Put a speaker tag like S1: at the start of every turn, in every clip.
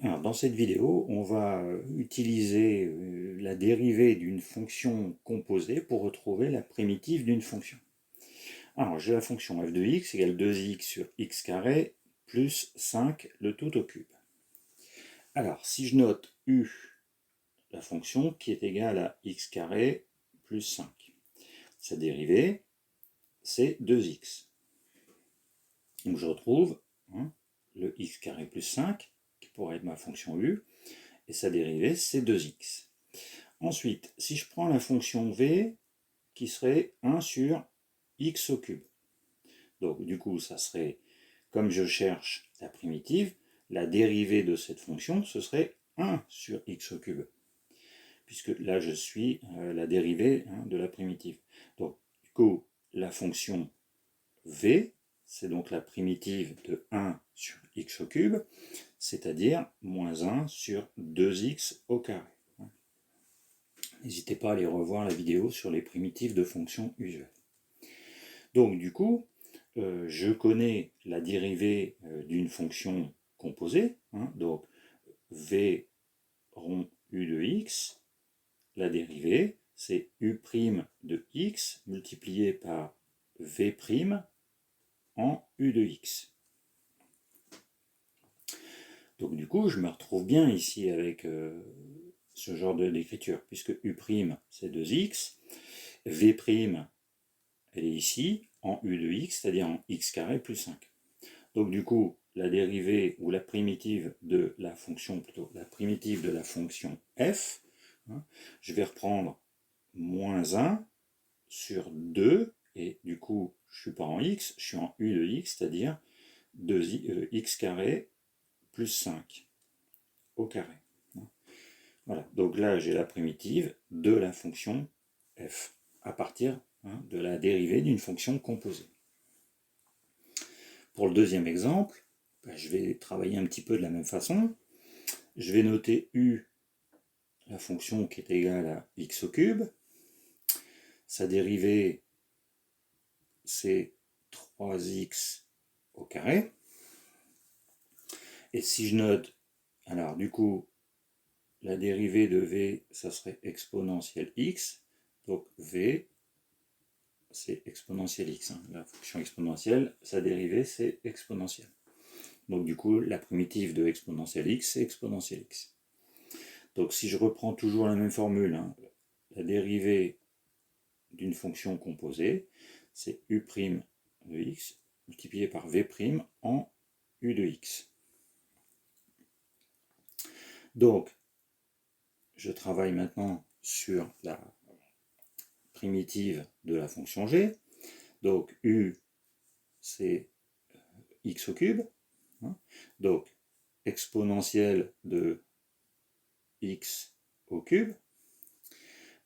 S1: Alors, dans cette vidéo, on va utiliser la dérivée d'une fonction composée pour retrouver la primitive d'une fonction. Alors, j'ai la fonction f de x égale 2x sur x carré plus 5 le tout au cube. Alors, si je note u, la fonction qui est égale à x carré plus 5, sa dérivée, c'est 2x. Donc, je retrouve le x carré plus 5, qui pourrait être ma fonction u, et sa dérivée, c'est 2x. Ensuite, si je prends la fonction v, qui serait 1 sur x au cube. Donc, du coup, ça serait, comme je cherche la primitive, la dérivée de cette fonction, ce serait 1 sur x au cube. Puisque là, je suis la dérivée de la primitive. Donc, du coup, la fonction v, c'est donc la primitive de 1 sur x au cube, c'est-à-dire moins 1 sur 2x au carré. N'hésitez pas à aller revoir la vidéo sur les primitives de fonctions usuelles. Donc du coup, je connais la dérivée d'une fonction composée, donc v rond u de x, la dérivée c'est u' de x multiplié par v' en u de x. Donc du coup, je me retrouve bien ici avec ce genre d'écriture, puisque u' c'est 2x, v', elle est ici, en u de x, c'est-à-dire en x carré plus 5. Donc du coup, la dérivée, ou la primitive de la fonction, plutôt, la primitive de la fonction f, je vais reprendre moins 1 sur 2, et du coup, je ne suis pas en x, je suis en u de x, c'est-à-dire x carré plus 5 au carré. Voilà, donc là j'ai la primitive de la fonction f, à partir de la dérivée d'une fonction composée. Pour le deuxième exemple, je vais travailler un petit peu de la même façon. Je vais noter u, la fonction qui est égale à x au cube. Sa dérivée, c'est 3x au carré. Et si je note, alors du coup, la dérivée de v, ça serait exponentielle x. Donc v, c'est exponentielle x. La fonction exponentielle, sa dérivée, c'est exponentielle. Donc du coup, la primitive de exponentielle x, c'est exponentielle x. Donc si je reprends toujours la même formule, la dérivée d'une fonction composée, c'est u' de x multiplié par v' en u de x. Donc, je travaille maintenant sur la primitive de la fonction g. Donc, u, c'est x au cube. Donc, exponentielle de x au cube.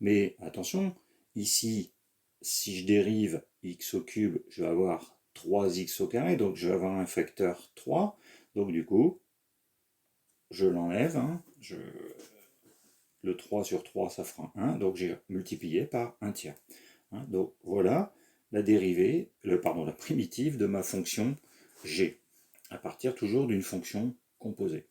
S1: Mais attention, ici, si je dérive x au cube, je vais avoir 3x au carré, donc je vais avoir un facteur 3. Donc du coup, je l'enlève. Le 3 sur 3, ça fera 1, donc j'ai multiplié par 1 tiers. Donc voilà la dérivée, la primitive de ma fonction g, à partir toujours d'une fonction composée.